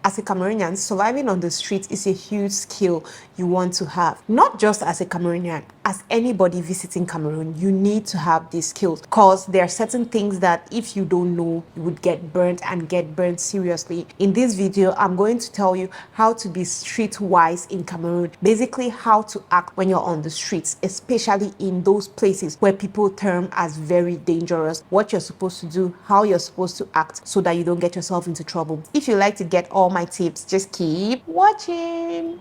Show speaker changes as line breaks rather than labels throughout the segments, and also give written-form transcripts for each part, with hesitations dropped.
as a Cameroonian, surviving on the streets is a huge skill you want to have. Not just as a Cameroonian, as anybody visiting Cameroon, you need to have these skills because there are certain things that if you don't know, you would get burnt and get burnt seriously. In this video, I'm going to tell you how to be streetwise in Cameroon. Basically, how to act when you're on the streets, especially in those places where people term as very dangerous, what you're supposed to do, how you're supposed to act so that you don't get yourself into trouble. If you like to get all my tips, just keep watching.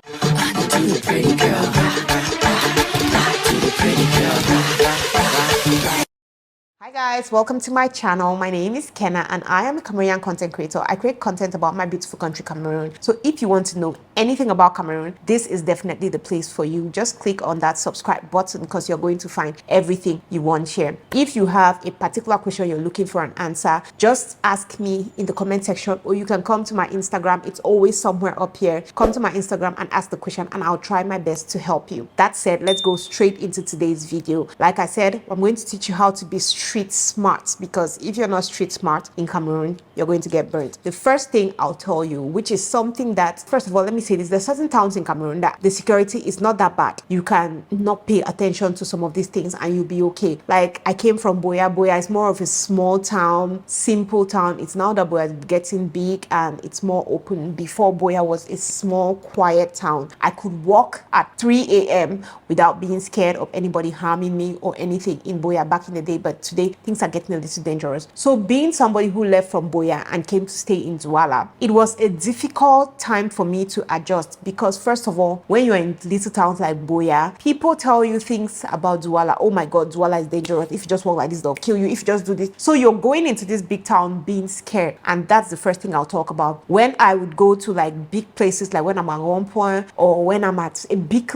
Hi guys, welcome to my channel. My name is Kenna and I am a Cameroonian content creator. I create content about my beautiful country Cameroon. So if you want to know anything about Cameroon, this is definitely the place for you. Just click on that subscribe button because you're going to find everything you want here. If you have a particular question you're looking for an answer, just ask me in the comment section or you can come to my Instagram. It's always somewhere up here. Come to my Instagram and ask the question and I'll try my best to help you. That said, let's go straight into today's video. Like I said, I'm going to teach you how to be street smart, because if you're not street smart in Cameroon, you're going to get burnt. The first thing I'll tell you, which is something that, first of all, let me say this, there's certain towns in Cameroon that the security is not that bad. You can not pay attention to some of these things and you'll be okay. Like I came from Boya. Boya is more of a small town, simple town. It's now that Boya is getting big and it's more open. Before, Boya was a small, quiet town. I could walk at 3 a.m. without being scared of anybody harming me or anything in Boya back in the day, but today things are getting a little dangerous. So being somebody who left from Boya and came to stay in Douala, it was a difficult time for me to adjust because first of all, when you're in little towns like Boya, people tell you things about Douala. Oh my God, Douala is dangerous. If you just walk like this, they'll kill you. If you just do this. So you're going into this big town being scared. And that's the first thing I'll talk about. When I would go to like big places, like when I'm at one point or when I'm at a big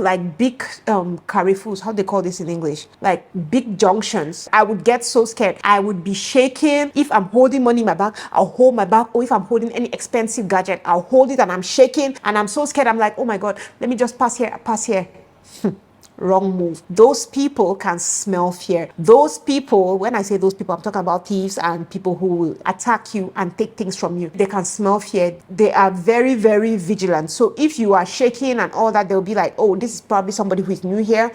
carrefours, how they call this in English? Like big junctions, I would get so scared. I would be shaking. If I'm holding money in my bag, I'll hold my bag. Or if I'm holding any expensive gadget, I'll hold it and I'm shaking and I'm so scared. I'm like, oh my God, let me just pass here, pass here. Wrong move. Those people can smell fear. Those people, when I say those people, I'm talking about thieves and people who will attack you and take things from you. They can smell fear. They are very, very vigilant. So if you are shaking and all that, they'll be like, oh, this is probably somebody who is new here,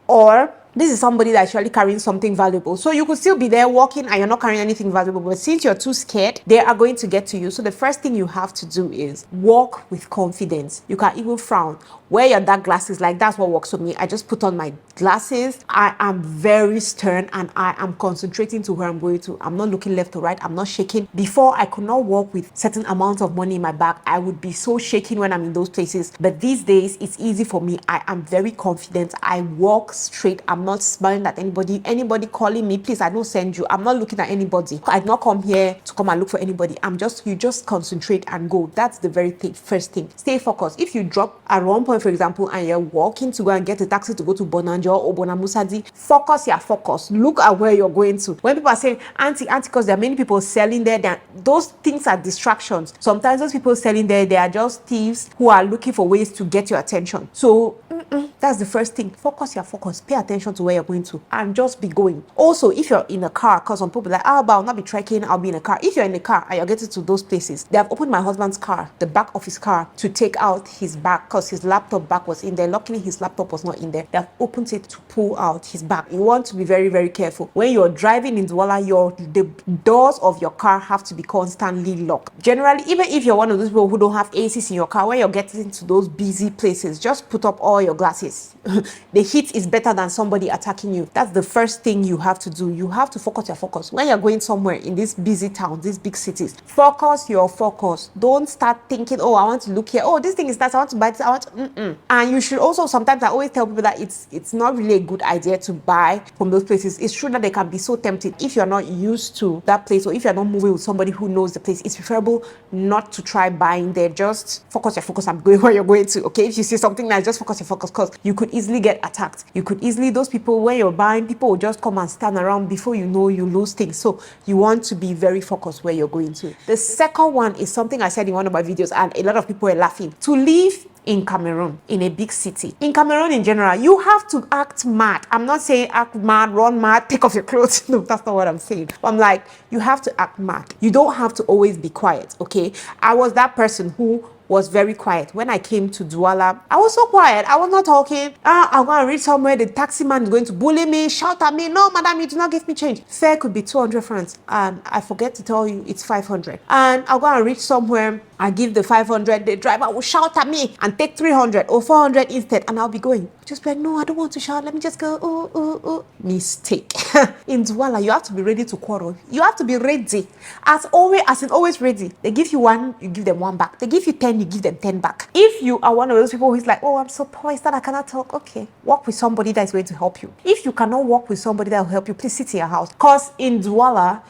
or this is somebody that's actually carrying something valuable. So you could still be there walking and you're not carrying anything valuable, but since you're too scared, they are going to get to you. So the first thing you have to do is walk with confidence. You can even frown. Wear your dark glasses. Like that's what works for me. I just put on my glasses. I am very stern and I am concentrating to where I'm going to. I'm not looking left or right. I'm not shaking. Before, I could not walk with certain amounts of money in my bag. I would be so shaking when I'm in those places. But these days, it's easy for me. I am very confident. I walk straight. I'm not smiling at anybody. Anybody calling me, please, I don't send you. I'm not looking at anybody. I did not come here to come and look for anybody. You just concentrate and go. That's the very first thing. Stay focused. If you drop at one point, for example, and you're walking to go and get a taxi to go to Bonanjo or Bonamusadi, focus. Look at where you're going to. When people are saying, auntie, because there are many people selling there, those things are distractions. Sometimes those people selling there, they are just thieves who are looking for ways to get your attention. So that's the first thing. Focus. Pay attention to where you're going to and just be going. Also, if you're in a car, because some people are like, but I'll not be trekking, I'll be in a car. If you're in a car and you're getting to those places, they have opened my husband's car, the back of his car, to take out his bag because his laptop bag was in there. Luckily, his laptop was not in there. They have opened it to pull out his bag. You want to be very, very careful. When you're driving in Douala, the doors of your car have to be constantly locked. Generally, even if you're one of those people who don't have ACs in your car, when you're getting into those busy places, just put up all your glasses. The heat is better than somebody attacking you. That's the first thing you have to do. You have to focus your focus. When you're going somewhere in these busy towns, these big cities, focus your focus. Don't start thinking, oh, I want to look here. Oh, this thing is that. I want to buy this. And you should also, sometimes I always tell people that it's not really a good idea to buy from those places. It's true that they can be so tempting. If you're not used to that place or if you're not moving with somebody who knows the place, it's preferable not to try buying there. Just focus your focus and go where you're going to. Okay, if you see something nice, just focus your focus because you could easily get attacked. You could easily, those people, when you're buying, people will just come and stand around. Before you know, you lose things. So you want to be very focused where you're going to. The second one is something I said in one of my videos and a lot of people are laughing. To live in Cameroon, in a big city. In Cameroon in general, you have to act mad. I'm not saying act mad, run mad, take off your clothes. No, that's not what I'm saying. I'm like, you have to act mad. You don't have to always be quiet, okay? I was that person who was very quiet. When I came to Douala, I was so quiet. I was not talking. I'm going to reach somewhere. The taxi man is going to bully me, shout at me. No, madam, you do not give me change. Fare could be 200 francs. And I forget to tell you, it's 500. And I'm going to reach somewhere. I give the 500. The driver will shout at me and take 300 or 400 instead. And I'll be going. Just be like, no, I don't want to shout. Let me just go. Mistake. In Douala, you have to be ready to quarrel. You have to be ready. As in always ready. They give you one, you give them one back. They give you 10, you give them 10 back. If you are one of those people who's like, oh, I'm so poised that I cannot talk, okay, walk with somebody that is going to help you. If you cannot walk with somebody that will help you, please sit in your house. Because in Douala,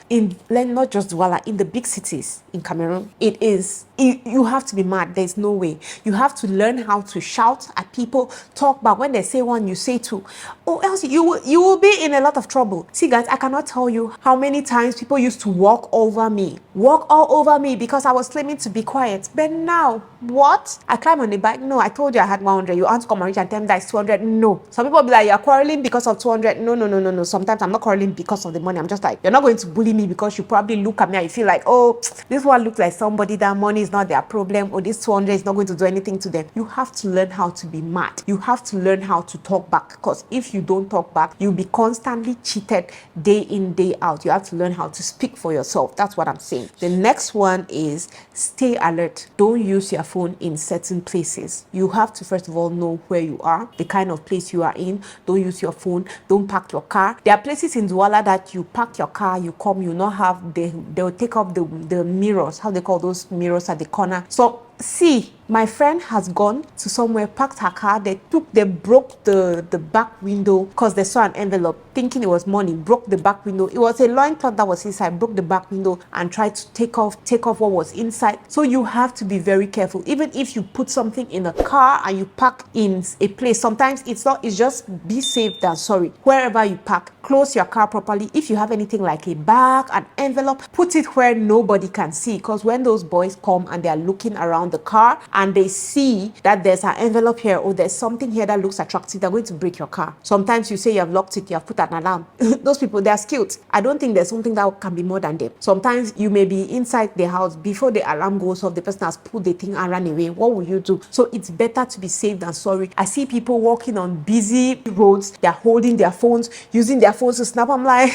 not just Douala, in the big cities in Cameroon, you have to be mad. There's no way. You have to learn how to shout at people, talk back. When they say one, you say two. Or else you will be in a lot of trouble. See, guys, I cannot tell you how many times people used to walk all over me because I was claiming to be quiet. But now, what? I climb on the bike. No, I told you I had 100. You want to come and reach and tell me that it's 200? No. Some people be like, you're quarreling because of 200. No. Sometimes I'm not quarreling because of the money. I'm just like, you're not going to bully me because you probably look at me and you feel like, oh, this one looks like somebody that money is not their problem, or this 200 is not going to do anything to them. You have to learn how to be mad. You have to learn how to talk back, because if you don't talk back, you'll be constantly cheated day in, day out. You have to learn how to speak for yourself. That's what I'm saying. The next one is stay alert. Don't use your phone in certain places. You have to first of all know where you are, the kind of place you are in. Don't use your phone. Don't park your car. There are places in Douala that you park your car, you come, you not have, they'll take off the mirrors, how they call those mirrors at the corner. So see, my friend has gone to somewhere, parked her car, they broke the back window because they saw an envelope, thinking it was money, broke the back window. It was a loincloth that was inside, broke the back window and tried to take off what was inside. So you have to be very careful. Even if you put something in a car and you park in a place, sometimes it's just be safe than sorry. Wherever you park, close your car properly. If you have anything like a bag, an envelope, put it where nobody can see, because when those boys come and they are looking around the car and they see that there's an envelope here or there's something here that looks attractive, they're going to break your car. Sometimes you say you have locked it, you have put an alarm. Those people, they're skilled. I don't think there's something that can be more than them. Sometimes you may be inside the house, before the alarm goes off, the person has pulled the thing and ran away. What will you do? So it's better to be safe than sorry. I see people walking on busy roads, they're holding their phones, using their phones to snap. I'm like,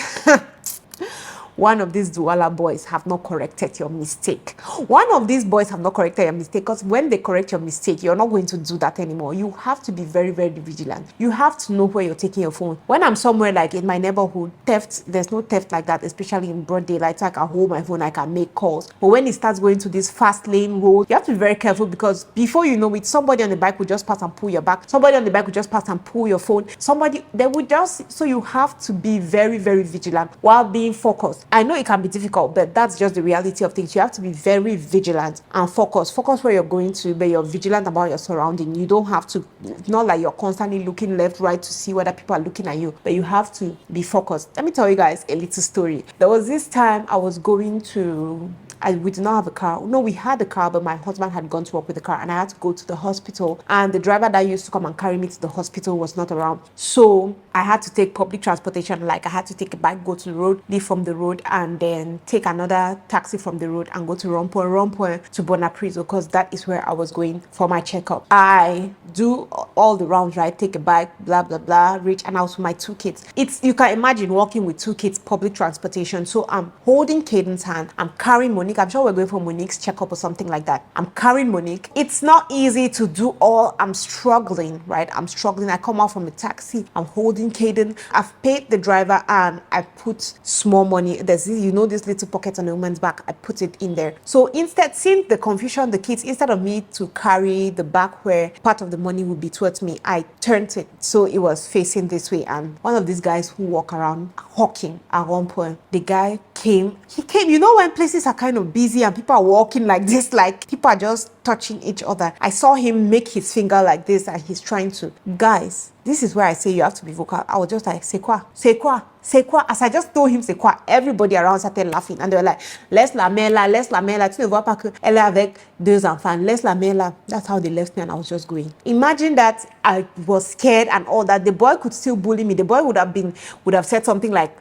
one of these Douala boys have not corrected your mistake. One of these boys have not corrected your mistake, because when they correct your mistake, you're not going to do that anymore. You have to be very, very vigilant. You have to know where you're taking your phone. When I'm somewhere like in my neighborhood, there's no theft like that, especially in broad daylight. So I can hold my phone, I can make calls. But when it starts going to this fast lane road, you have to be very careful, because before you know it, somebody on the bike will just pass and pull your back. Somebody on the bike will just pass and pull your phone. So you have to be very, very vigilant while being focused. I know it can be difficult, but that's just the reality of things. You have to be very vigilant and focus where you're going to, but you're vigilant about your surrounding. You don't have to, not like you're constantly looking left, right to see whether people are looking at you, but you have to be focused. Let me tell you guys a little story. There was this time I was going to, we did not have a car. No, we had a car, but my husband had gone to work with the car and I had to go to the hospital. And the driver that used to come and carry me to the hospital was not around. So I had to take public transportation. Like I had to take a bike, go to the road, leave from the road, and then take another taxi from the road and go to Rompoint to Bonaprizo, because that is where I was going for my checkup. I do all the rounds, right? Take a bike, blah, blah, blah, reach, and I was with my two kids. You can imagine walking with two kids, public transportation. So I'm holding Caden's hand. I'm carrying Monique. I'm sure we're going for Monique's checkup or something like that. I'm carrying Monique. It's not easy to do all. I'm struggling, right? I'm struggling. I come out from the taxi. I'm holding Caden. I've paid the driver and I put small money. There's this little pocket on the woman's back. I put it in there. So instead, seeing the confusion, the kids, instead of me to carry the back where part of the money would be towards me, I turned it so it was facing this way. And one of these guys who walk around hawking at one point, the guy came. When places are kind of busy and people are walking like this, like people are just touching each other. I saw him make his finger like this and he's trying to. Guys, this is where I say you have to be vocal. I was just like, c'est quoi? C'est quoi? C'est quoi? As I just told him c'est quoi, everybody around started laughing and they were like, laisse la mère là, tu ne vois pas qu'elle est avec deux enfants, laisse la mère là. That's how they left me and I was just going. Imagine that I was scared and all that. The boy could still bully me. The boy would have said something like,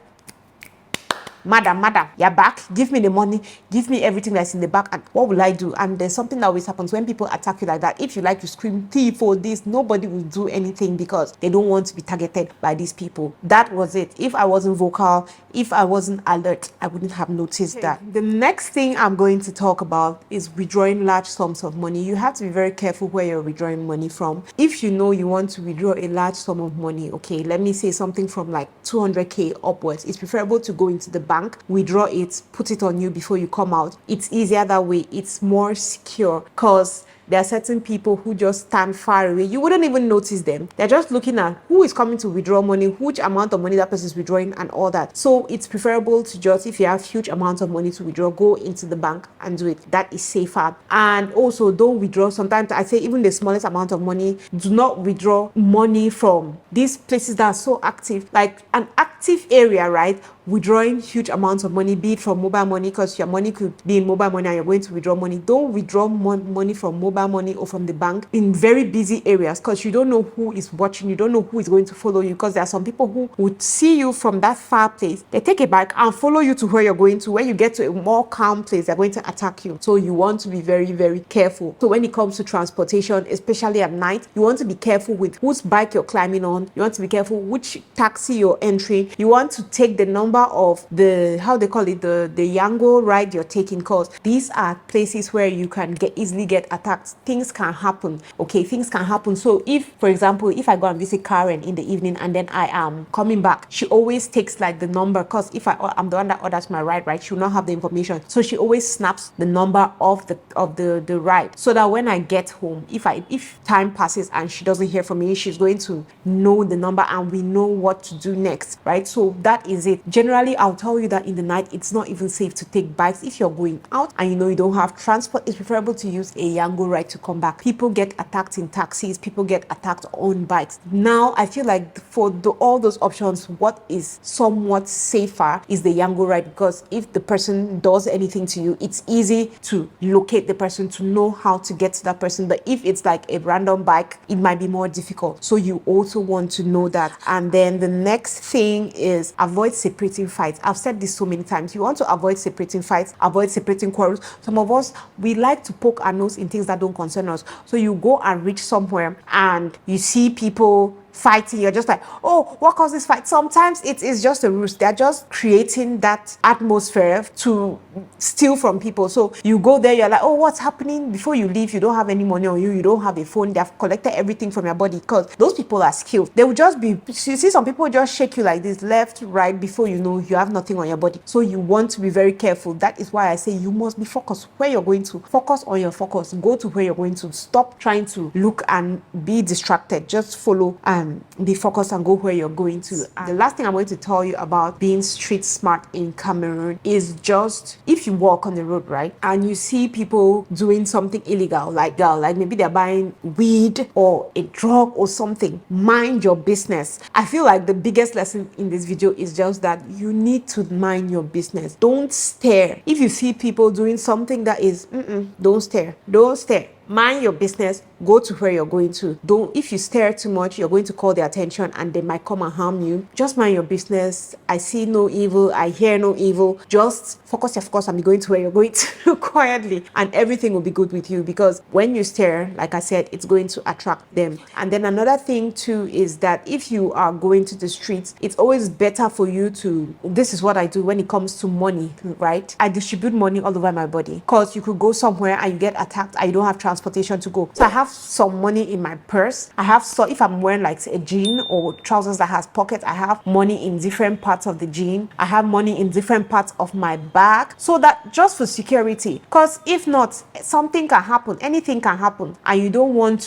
madam, you're back, give me the money, give me everything that's in the back, and what will I do? And there's something that always happens when people attack you like that. If you like to scream thief or this, nobody will do anything because they don't want to be targeted by these people. That was it. If I wasn't vocal, if I wasn't alert, I wouldn't have noticed that. The next thing I'm going to talk about is withdrawing large sums of money. You have to be very careful where you're withdrawing money from. If you know you want to withdraw a large sum of money, okay, let me say something from like 200k upwards, it's preferable to go into the bank, withdraw it, put it on you before you come out. It's easier that way. It's more secure because there are certain people who just stand far away. You wouldn't even notice them. They're just looking at who is coming to withdraw money, which amount of money that person is withdrawing and all that. So it's preferable to just, if you have huge amounts of money to withdraw, go into the bank and do it. That is safer. And also don't withdraw. Sometimes I say even the smallest amount of money, do not withdraw money from these places that are so active. Like an active area, right? Withdrawing huge amounts of money, be it from mobile money, because your money could be in mobile money and you're going to withdraw money. Don't withdraw money from mobile money or from the bank in very busy areas, because you don't know who is watching, you don't know who is going to follow you, because there are some people who would see you from that far place, they take a bike and follow you to where you're going to. When you get to a more calm place, they're going to attack you. So you want to be very, very careful. So when it comes to transportation, especially at night, you want to be careful with whose bike you're climbing on. You want to be careful which taxi you're entering. You want to take the number of the, how they call it, the Yango ride you're taking, because these are places where you can easily get attacked. Things can happen. Okay, things can happen. So if, for example, if I go and visit Karen in the evening and then I am coming back, she always takes like the number, because if I'm the one that orders my ride, right, she will not have the information. So she always snaps the number of the ride, so that when I get home, if time passes and she doesn't hear from me, she's going to know the number and we know what to do next, right? So that is it. Generally, I'll tell you that in the night, it's not even safe to take bikes. If you're going out and you know you don't have transport, it's preferable to use a Yango ride to come back. People get attacked in taxis, people get attacked on bikes. Now, I feel like for all those options, what is somewhat safer is the Yango ride, because if the person does anything to you, it's easy to locate the person, to know how to get to that person. But if it's like a random bike, it might be more difficult. So you also want to know that. And then the next thing is avoid separating fights. I've said this so many times. You want to avoid separating fights, avoid separating quarrels. Some of us, we like to poke our nose in things that don't concern us. So you go and reach somewhere and you see people fighting, you're just like, oh, what caused this fight? Sometimes it is just a ruse. They're just creating that atmosphere to steal from people. So you go there, you're like, oh, what's happening? Before you leave, you don't have any money on you, you don't have a phone, they've collected everything from your body, because those people are skilled. They will just be, you see some people just shake you like this, left, right, before you know you have nothing on your body. So you want to be very careful. That is why I say you must be focused where you're going to. Focus on your focus. Go to where you're going to. Stop trying to look and be distracted. Just follow and be focused and go where you're going to. And the last thing I'm going to tell you about being street smart in Cameroon is just, if you walk on the road, right, and you see people doing something illegal, like maybe they're buying weed or a drug or something, mind your business. I feel like the biggest lesson in this video is just that you need to mind your business. Don't stare. If you see people doing something that is, don't stare. Don't stare. Mind your business. Go to where you're going to. Don't, if you stare too much, you're going to call their attention and they might come and harm you. Just mind your business. I see no evil, I hear no evil. Just focus your focus and be going to where you're going to quietly, and everything will be good with you, because when you stare, like I said, it's going to attract them. And then another thing too is that if you are going to the streets, it's always better for you to, this is what I do when it comes to money, right? I distribute money all over my body, because you could go somewhere and you get attacked and you don't have transportation to go. So I have some money in my purse. I have, so if I'm wearing like a jean or trousers that has pockets, I have money in different parts of the jean. I have money in different parts of my bag, so that just for security, because if not, something can happen, anything can happen, and you don't want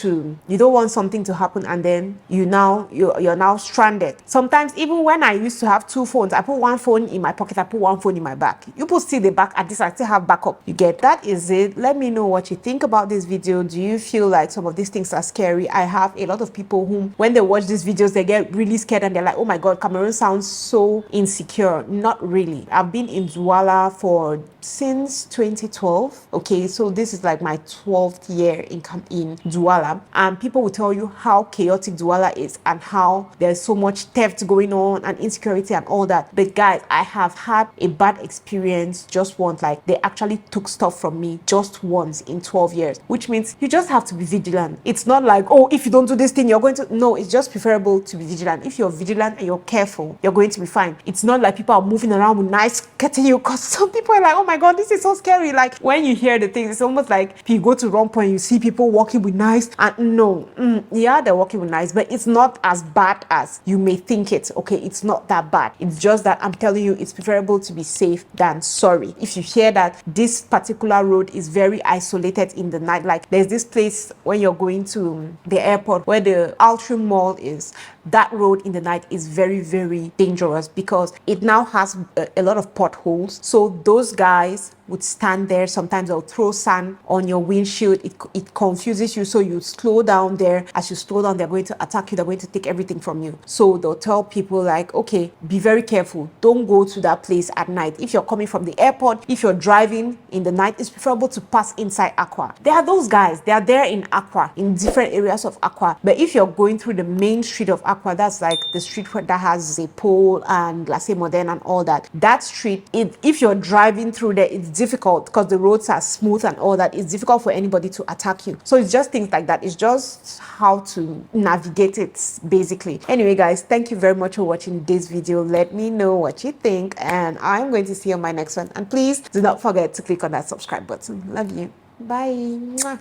something to happen, and then you're now stranded. Sometimes even when I used to have two phones, I put one phone in my pocket, I put one phone in my bag. You put still the back, at this I still have backup. You get that? Is it? Let me know what you think about this video. Do you feel like some of these things are scary? I have a lot of people who, when they watch these videos, they get really scared and they're like, oh my god, Cameroon sounds so insecure. Not really. I've been in Douala for since 2012. Okay, so this is like my 12th year in Douala, and people will tell you how chaotic Douala is and how there's so much theft going on and insecurity and all that. But guys, I have had a bad experience just once. Like, they actually took stuff from me just once in 12 years, which means you just have to be vigilant. It's not like, oh, if you don't do this thing, you're going to. No, it's just preferable to be vigilant. If you're vigilant and you're careful, you're going to be fine. It's not like people are moving around with knives cutting you, because some people are like, oh my god, this is so scary. Like, when you hear the things, it's almost like if you go to wrong point, you see people walking with knives, and no, yeah, they're walking with knives, but it's not as bad as you may think it. Okay, it's not that bad. It's just that I'm telling you, it's preferable to be safe than sorry. If you hear that this particular road is very isolated in the night, like there's this place when you're going to the airport where the Altrincham Mall is, that road in the night is very, very dangerous because it now has a lot of potholes. So those guys would stand there. Sometimes they'll throw sand on your windshield. It confuses you, so you slow down there. As you slow down, they're going to attack you. They're going to take everything from you. So they'll tell people like, okay, be very careful. Don't go to that place at night. If you're coming from the airport, if you're driving in the night, it's preferable to pass inside Accra. There are those guys. They are there in Accra, in different areas of Accra. But if you're going through the main street of Accra, that's like the street that has Pole and Glace Modern and all that. That street, if you're driving through there, it's difficult because the roads are smooth and all that. It's difficult for anybody to attack you. So it's just things like that. It's just how to navigate it, basically. Anyway, guys, thank you very much for watching this video. Let me know what you think, and I'm going to see you on my next one. And please do not forget to click on that subscribe button. Love you. Bye. Mwah.